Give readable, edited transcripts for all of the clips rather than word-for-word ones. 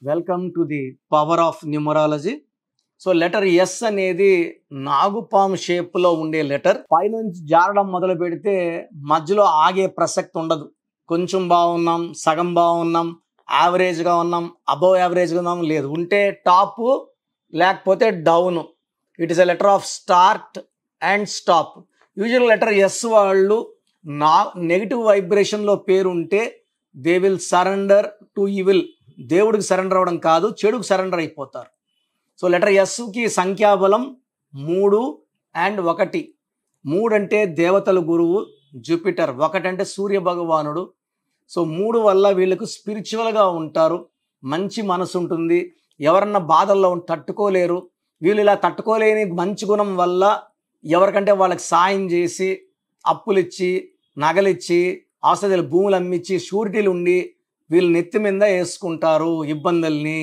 Welcome to the power of numerology. So letter yes అనేది నాగుపాము షేప్లో ఉండే లెటర్. పైనుంచి జారడం మొదలు పెడితే మధ్యలో ఆగే ప్రసక్తి ఉండదు. కొంచెం బాగున్నాం, సగం బాగున్నాం, యావరేజ్గా ఉన్నాం, అబవ్ యావరేజ్గా ఉన్నాం లేదు. ఉంటే టాప్ లేకపోతే down. It is a letter of start and stop. Usual letter S వాళ్ళు నెగిటివ్ వైబ్రేషన్లో పేరు ఉంటే they will surrender to evil. దేవుడికి సరెండర్ అవ్వడం కాదు, చెడుకు సరెండర్ అయిపోతారు. సో లెటర్ ఎస్కి సంఖ్యాబలం 3 అండ్ 1. 3 అంటే దేవతల గురువు జూపిటర్, 1 అంటే సూర్య భగవానుడు. సో 3 వల్ల వీళ్ళకు స్పిరిచువల్గా ఉంటారు, మంచి మనసు ఉంటుంది. ఎవరన్నా బాధల్లో తట్టుకోలేరు. వీళ్ళు ఇలా తట్టుకోలేని మంచి గుణం వల్ల ఎవరికంటే వాళ్ళకి సాయం చేసి, అప్పులు ఇచ్చి, నగలిచ్చి, ఔషధాలు భూములు అమ్మించి, షూరిటీలు ఉండి వీళ్ళు నెత్తి మీద వేసుకుంటారు, ఇబ్బందుల్ని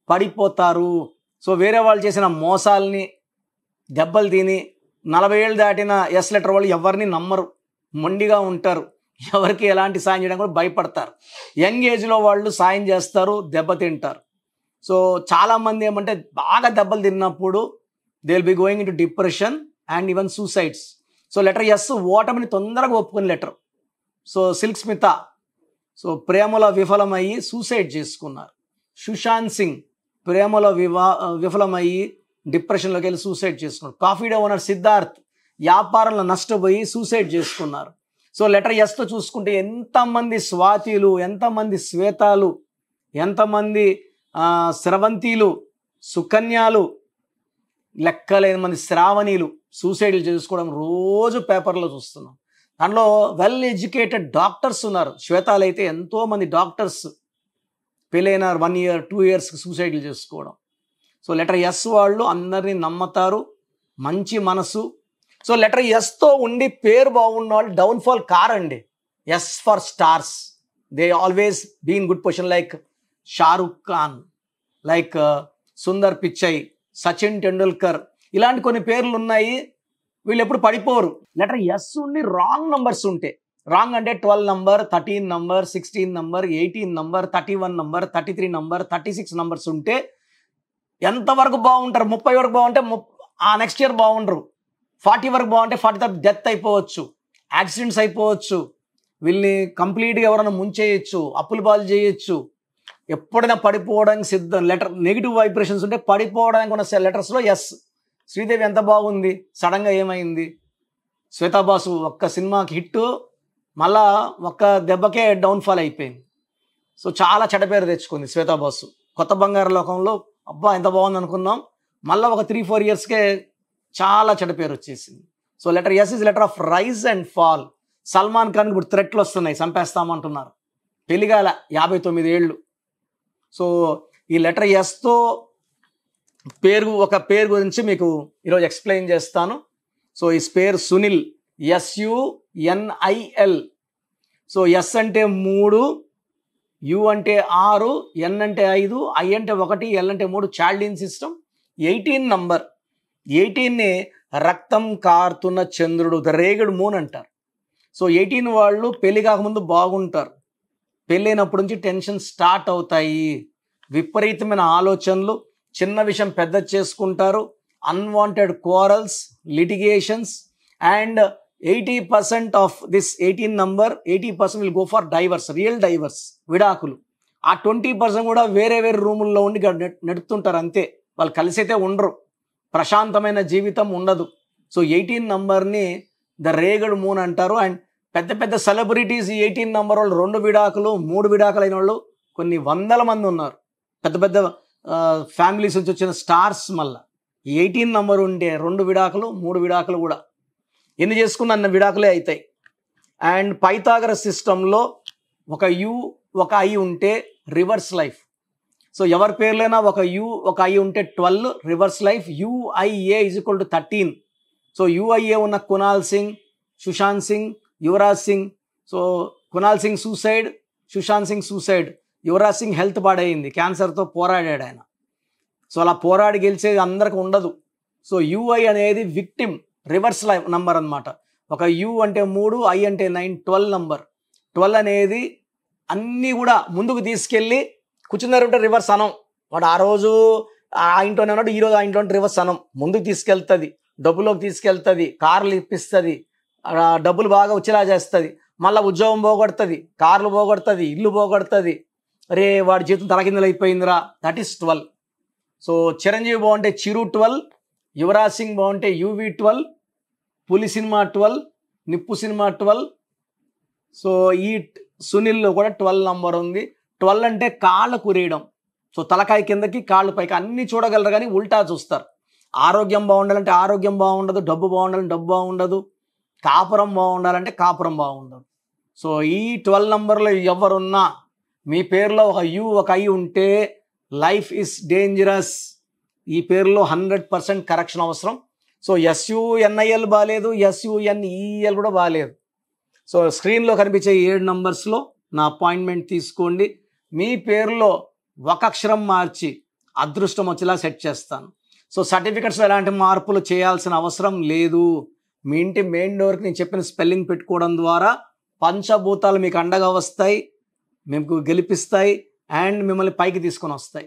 పడిపోతారు. సో వేరే వాళ్ళు చేసిన మోసాలని దెబ్బలు తిని 40 ఏళ్ళు దాటిన ఎస్ లెటర్ వాళ్ళు ఎవరిని నమ్మరు, మొండిగా ఉంటారు. ఎవరికి ఎలాంటి సాయం చేయడం కూడా భయపడతారు. యంగ్ ఏజ్లో వాళ్ళు సాయం చేస్తారు, దెబ్బతింటారు. సో చాలామంది ఏమంటే బాగా దెబ్బలు తిన్నప్పుడు they will be going into depression and even suicides. So letter S ఓటమిని తొందరగా ఒప్పుకునే letter. So Silk Smitha so ప్రేమలో విఫలమయ్యి సూసైడ్ చేసుకున్నారు. సుశాంత్ సింగ్ ప్రేమలో విఫలమయ్యి డిప్రెషన్లోకి వెళ్ళి సూసైడ్ చేసుకున్నారు. కాఫీ డే ఓనర్ సిద్ధార్థ్ వ్యాపారంలో నష్టపోయి సూసైడ్ చేసుకున్నారు. సో లెటర్ ఎస్తో చూసుకుంటే ఎంతమంది స్వాతిలు, ఎంతమంది శ్వేతాలు, ఎంతమంది స్రవంతిలు, సుకన్యాలు, లెక్కలేని మంది శ్రావణీలు సూసైడ్లు చేసుకోవడం రోజు పేపర్లో చూస్తున్నాం. దాంట్లో వెల్ ఎడ్యుకేటెడ్ డాక్టర్స్ ఉన్నారు. శ్వేతాలు అయితే ఎంతోమంది డాక్టర్స్ పెళ్ళైన 1 year 2 years సూసైడ్లు చేసుకోవడం. సో లెటర్ ఎస్ వాళ్ళు అందరినీ నమ్ముతారు, మంచి మనసు. సో లెటర్ ఎస్తో ఉండి పేరు బాగున్న వాళ్ళు డౌన్ఫాల్ కారండి. S for stars, they always be in good position. Like Shahrukh Khan, like Sundar Pichai, Sachin Tendulkar, ఇలాంటి కొన్ని పేర్లు ఉన్నాయి. వీళ్ళు ఎప్పుడు పడిపోరు. లెటర్ ఎస్ ఉండి రాంగ్ నంబర్స్ ఉంటే, రాంగ్ అంటే 12 number, 13 number, 16 number, 18 number, 31 number, 33 number, 36 numbers ఉంటే ఎంతవరకు బాగుంటారు? 30 వరకు బాగుంటే ఆ నెక్స్ట్ ఇయర్ బాగుండరు. 40 వరకు బాగుంటే 40 తర్వాత డెత్ అయిపోవచ్చు, యాక్సిడెంట్స్ అయిపోవచ్చు, వీళ్ళని కంప్లీట్గా ఎవరైనా ముంచేయచ్చు, అప్పులు బాలు చేయొచ్చు. ఎప్పుడైనా పడిపోవడానికి సిద్ధం. లెటర్ నెగిటివ్ వైబ్రేషన్స్ ఉంటే పడిపోవడానికి ఉన్న లెటర్స్లో ఎస్. శ్రీదేవి ఎంత బాగుంది, సడన్గా ఏమైంది? శ్వేతాబాసు ఒక్క సినిమాకి హిట్, మళ్ళా ఒక్క దెబ్బకే డౌన్ఫాల్ అయిపోయింది. సో చాలా చెడ్డ పేరు తెచ్చుకుంది శ్వేతాబాసు. కొత్త బంగారు లోకంలో అబ్బా ఎంత బాగుంది అనుకున్నాం, మళ్ళీ ఒక 3-4 yearsకే చాలా చెడ్డ పేరు వచ్చేసింది. So letter S is letter of rise and fall. Salman Khan ఇప్పుడు థ్రెట్లు వస్తున్నాయి, చంపేస్తామంటున్నారు. పెళ్లిగాల 59 ఏళ్ళు. సో ఈ లెటర్ ఎస్తో ఒక పేరు గురించి మీకు ఈరోజు ఎక్స్ప్లెయిన్ చేస్తాను. సో ఈ పేరు సునీల్, SUNIL. సో ఎస్ అంటే 3, యు అంటే 6, ఎన్ అంటే 5, ఐ అంటే 1, ఎల్ అంటే 3. Chaldean system. 18 నంబర్. 18ని రక్తం కారుతున్న చంద్రుడు, ద రేగడ్ మూన్ అంటారు. సో 18 వాళ్ళు పెళ్లి కాకముందు బాగుంటారు, పెళ్ళైనప్పటి నుంచి టెన్షన్ స్టార్ట్ అవుతాయి, విపరీతమైన ఆలోచనలు, చిన్న విషయం పెద్ద చేసుకుంటారు, unwanted quarrels, litigations. And 80% of this 18 number, 80% will go for divorce, real divorce, విడాకులు. ఆ 20% కూడా వేరే వేరే రూముల్లో ఉండి నడుపుతుంటారు అంతే, వాళ్ళు కలిసి అయితే ఉండరు, ప్రశాంతమైన జీవితం ఉండదు. సో 18 నంబర్ని ద రేగడ్ మూన్ అంటారు. అండ్ పెద్ద పెద్ద సెలబ్రిటీస్ ఈ 18 నంబర్ వాళ్ళు 2 విడాకులు 3 విడాకులు అయిన వాళ్ళు కొన్ని 100 మంది ఉన్నారు. పెద్ద పెద్ద ఫ్యామిలీస్ నుంచి వచ్చిన స్టార్స్. మళ్ళీ 18 నంబర్ ఉంటే 2 విడాకులు 3 విడాకులు కూడా ఎన్ని చేసుకున్న అన్న విడాకులే అవుతాయి. అండ్ పైథాగరస్ సిస్టంలో ఒక యు ఒక ఐ ఉంటే రివర్స్ లైఫ్. సో ఎవరి పేర్లైనా ఒక యు ఒక ఐ ఉంటే 12 reverse life. UIA = 13. So UIA ఉన్న Kunal Singh, Sushant Singh, Yuvraj Singh. So Kunal Singh suicide, Sushant Singh suicide. Yuvraj Singh health పాడైంది, క్యాన్సర్తో పోరాడాడు ఆయన. సో అలా పోరాడి గెలిచేది అందరికి ఉండదు. సో UI అనేది విక్టిమ్, రివర్స్ లైఫ్ నంబర్ అనమాట. ఒక యు అంటే 3, ఐ అంటే 9, 12 నంబర్. 12 అనేది అన్నీ కూడా ముందుకు తీసుకెళ్ళి కూర్చున్నారంటే రివర్స్ అనం, వాడు ఆ రోజు ఆ ఇంట్లోనే ఉన్నాడు, ఈరోజు ఆ ఇంట్లో రివర్స్ అనం ముందుకు తీసుకెళ్తుంది, డబ్బులోకి తీసుకెళ్తుంది, కార్లు ఇప్పిస్తుంది, డబ్బులు బాగా వచ్చేలా చేస్తుంది, మళ్ళీ ఉద్యోగం పోగొడుతుంది, కార్లు పోగొడుతుంది, ఇల్లు పోగొడుతుంది. అరే వాడి జీవితం తలకిందులు అయిపోయిందిరా. That is 12. సో చిరంజీవి బాగుంటే చిరు 12, యువరాజ్ సింగ్ బాగుంటే యువి 12, పులి సినిమా 12, నిప్పు సినిమా 12. సో ఈ సునీల్లో కూడా 12 నంబర్ ఉంది. 12 అంటే కాళ్ళ కురేయడం. సో తలకాయ కిందకి కాళ్ళు పైకి అన్నీ చూడగలరు కానీ ఉల్టా చూస్తారు. ఆరోగ్యం బాగుండాలంటే ఆరోగ్యం బాగుండదు, డబ్బు బాగుండాలంటే డబ్బు బాగుండదు, కాపురం బాగుండాలంటే కాపురం బాగుండదు. సో ఈ 12 నంబర్లో ఎవరున్నా మీ పేరులో ఒక యు ఒక ఐ ఉంటే లైఫ్ ఇస్ డేంజరస్. ఈ పేరులో 100% కరెక్షన్ అవసరం. సో SUNIL బాగాలేదు, SUNEL కూడా బాగాలేదు. సో స్క్రీన్లో కనిపించే 7 నంబర్స్లో నా అపాయింట్మెంట్ తీసుకోండి. మీ పేరులో ఒక అక్షరం మార్చి అదృష్టం వచ్చేలా సెట్ చేస్తాను. సో సర్టిఫికెట్స్లో ఎలాంటి మార్పులు చేయాల్సిన అవసరం లేదు. మీ ఇంటి మెయిన్ డోర్కి నేను చెప్పిన స్పెల్లింగ్ పెట్టుకోవడం ద్వారా పంచభూతాలు మీకు అండగా వస్తాయి, మీకు గెలిపిస్తాయి అండ్ మిమ్మల్ని పైకి తీసుకొని వస్తాయి.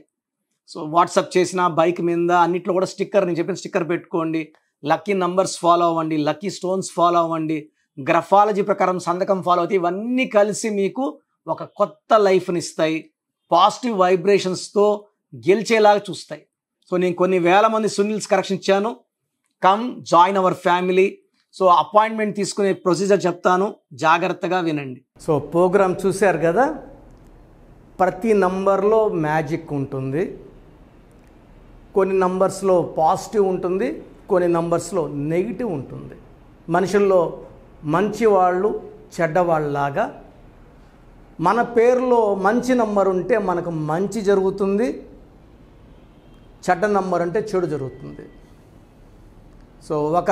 సో వాట్సాప్ చేసిన బైక్ మీద అన్నిట్లో కూడా నేను చెప్పిన స్టిక్కర్ పెట్టుకోండి. లక్కీ నంబర్స్ ఫాలో అవ్వండి, లక్కీ స్టోన్స్ ఫాలో అవ్వండి, గ్రఫాలజీ ప్రకారం సంతకం ఫాలో అవుతాయి. ఇవన్నీ కలిసి మీకు ఒక కొత్త లైఫ్ని ఇస్తాయి, పాజిటివ్ వైబ్రేషన్స్తో గెలిచేలాగా చూస్తాయి. సో నేను కొన్ని వేల మంది సునీల్స్ కరెక్షన్ ఇచ్చాను. Come join our family. So appointment తీసుకునే ప్రొసీజర్ చెప్తాను, జాగ్రత్తగా వినండి. సో ప్రోగ్రామ్ చూశారు కదా, ప్రతి నంబర్లో మ్యాజిక్ ఉంటుంది. కొన్ని నంబర్స్లో పాజిటివ్ ఉంటుంది, కొన్ని నంబర్స్లో నెగిటివ్ ఉంటుంది. మనుషుల్లో మంచి వాళ్ళు చెడ్డవాళ్ళలాగా మన పేరులో మంచి నంబర్ ఉంటే మనకు మంచి జరుగుతుంది, చెడ్డ నంబర్ అంటే చెడు జరుగుతుంది. సో ఒక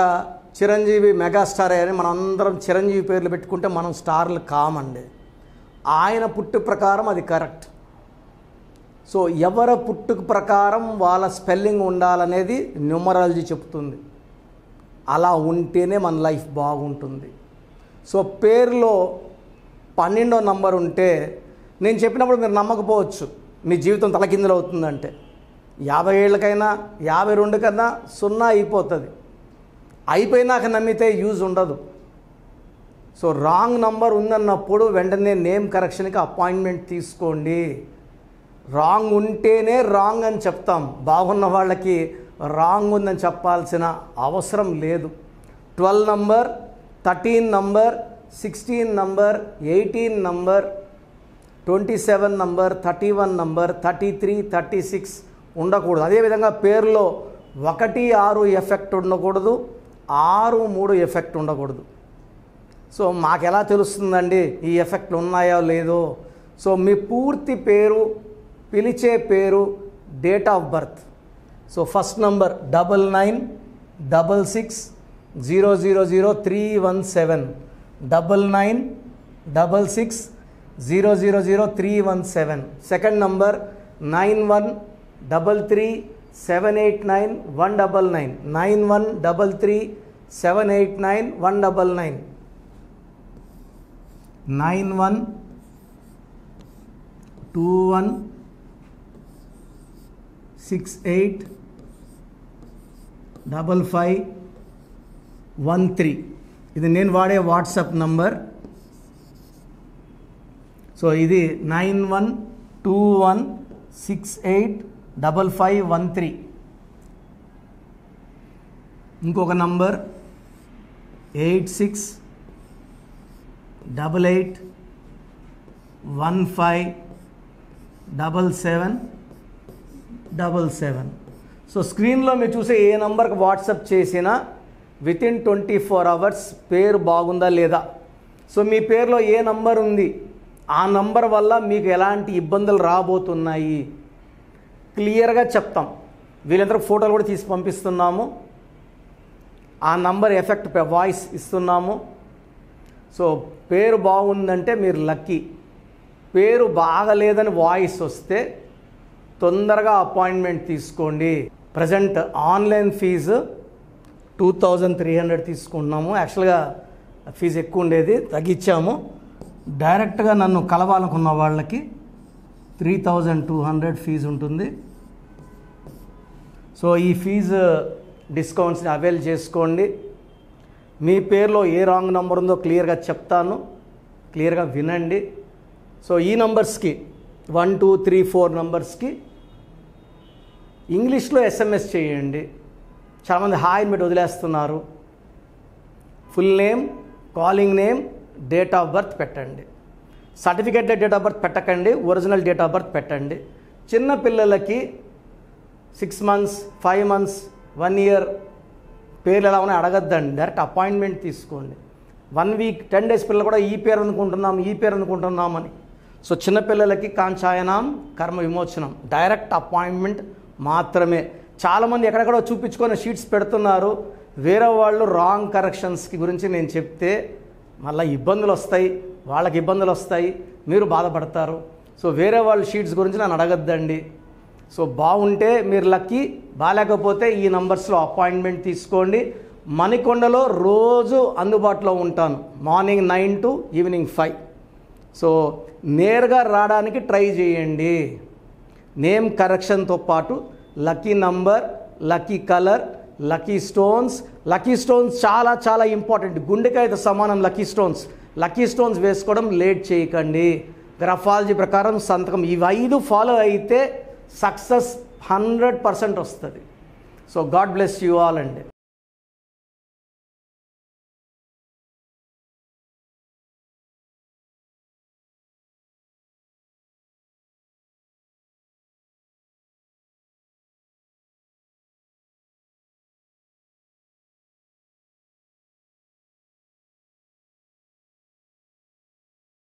చిరంజీవి మెగాస్టార్ అని మనం అందరం చిరంజీవి పేర్లు పెట్టుకుంటే మనం స్టార్లు కామండి. ఆయన పుట్టు ప్రకారం అది కరెక్ట్. సో ఎవరి పుట్టుక ప్రకారం వాళ్ళ స్పెల్లింగ్ ఉండాలనేది న్యూమరాలజీ చెప్తుంది. అలా ఉంటేనే మన లైఫ్ బాగుంటుంది. సో పేరులో 12వ నంబర్ ఉంటే నేను చెప్పినప్పుడు మీరు నమ్మకపోవచ్చు, మీ జీవితం తలకిందులు అవుతుందంటే. 50 ఏళ్ళకైనా 52 కన్నా 0 అయిపోతుంది. అయిపోయినాక నమ్మితే యూజ్ ఉండదు. సో రాంగ్ నంబర్ ఉందన్నప్పుడు వెంటనే నేమ్ కరెక్షన్కి అపాయింట్మెంట్ తీసుకోండి. రాంగ్ ఉంటేనే రాంగ్ అని చెప్తాం, బాగున్న వాళ్ళకి రాంగ్ ఉందని చెప్పాల్సిన అవసరం లేదు. 12 number, 13 number, 16 number, 18 number, 27 number, 31 number, 33, 36 ఉండకూడదు. అదేవిధంగా పేరులో 1, 6 ఎఫెక్ట్ ఉండకూడదు, 6, 3 ఎఫెక్ట్ ఉండకూడదు. సో మాకు ఎలా తెలుస్తుందండి ఈ ఎఫెక్ట్లు ఉన్నాయో లేదో? సో మీ పూర్తి పేరు, పిలిచే పేరు, date of birth. So first number 9966000317, 9966000317. Second number 9133789199, 9133789199, 9121685513. ఇది నేను వాడే వాట్సాప్ నంబర్. సో ఇది 9121685513. ఇంకొక నంబర్ 8688157777. సో స్క్రీన్లో మీరు చూసే ఏ నంబర్కి వాట్సాప్ చేసినా వితిన్ 24 అవర్స్ పేరు బాగుందా లేదా, సో మీ పేరులో ఏ నంబర్ ఉంది, ఆ నంబర్ వల్ల మీకు ఎలాంటి ఇబ్బందులు రాబోతున్నాయి క్లియర్గా చెప్తాం. వీళ్ళందరూ ఫోటోలు కూడా తీసి పంపిస్తున్నాము. ఆ నంబర్ ఎఫెక్ట్ వాయిస్ ఇస్తున్నాము. సో పేరు బాగుందంటే మీరు లక్కీ. పేరు బాగలేదని వాయిస్ వస్తే తొందరగా అపాయింట్మెంట్ తీసుకోండి. ప్రజెంట్ ఆన్లైన్ ఫీజు 2300 తీసుకుంటున్నాము. యాక్చువల్గా ఫీజు ఎక్కువ ఉండేది, తగ్గించాము. డైరెక్ట్గా నన్ను కలవాలనుకున్న వాళ్ళకి 3200 ఫీజు ఉంటుంది. సో ఈ ఫీజు డిస్కౌంట్స్ని అవైల్ చేసుకోండి. మీ పేరులో ఏ రాంగ్ నెంబర్ ఉందో క్లియర్గా చెప్తాను, క్లియర్గా వినండి. సో ఈ నంబర్స్కి 1 2 3 4 నంబర్స్కి ఇంగ్లీష్లో ఎస్ఎంఎస్ చేయండి. చాలామంది హాయ్ పెట్టి వదిలేస్తున్నారు. Full name, calling name, date of birth పెట్టండి. సర్టిఫికేట్ డేట్ ఆఫ్ బర్త్ పెట్టకండి, ఒరిజినల్ డేట్ ఆఫ్ బర్త్ పెట్టండి. చిన్న పిల్లలకి 6 months 5 months 1 year పేర్లు ఎలా ఉన్నాయి అడగద్దండి, డైరెక్ట్ అపాయింట్మెంట్ తీసుకోండి. 1 week 10 days పిల్లలు కూడా ఈ పేరు అనుకుంటున్నామని. సో చిన్నపిల్లలకి కాంచాయనం కర్మ విమోచనం, డైరెక్ట్ అపాయింట్మెంట్ మాత్రమే. చాలామంది ఎక్కడెక్కడో చూపించుకొని షీట్స్ పెడుతున్నారు. వేరే వాళ్ళు రాంగ్ కరెక్షన్స్కి గురించి నేను చెప్తే మళ్ళీ ఇబ్బందులు వస్తాయి, వాళ్ళకి ఇబ్బందులు వస్తాయి, మీరు బాధపడతారు. సో వేరే వాళ్ళ షీట్స్ గురించి నన్ను అడగద్దండి. సో బాగుంటే మీరు లక్కీ, బాగాలేకపోతే ఈ నంబర్స్లో అపాయింట్మెంట్ తీసుకోండి. మణికొండలో రోజు అందుబాటులో ఉంటాను, మార్నింగ్ 9 to ఈవినింగ్ 5. సో నేరుగా రావడానికి ట్రై చేయండి. నేమ్ కరెక్షన్తో పాటు lucky number, lucky colour, lucky stones. Lucky stones చాలా చాలా ఇంపార్టెంట్, గుండెకాయతో సమానం లక్కీ స్టోన్స్. లక్కీ స్టోన్స్ వేసుకోవడం లేట్ చేయకండి. గ్రఫాలజీ ప్రకారం సంతకం ఇవి 5 ఫాలో అయితే సక్సెస్ 100% వస్తుంది. So God bless you all అండి.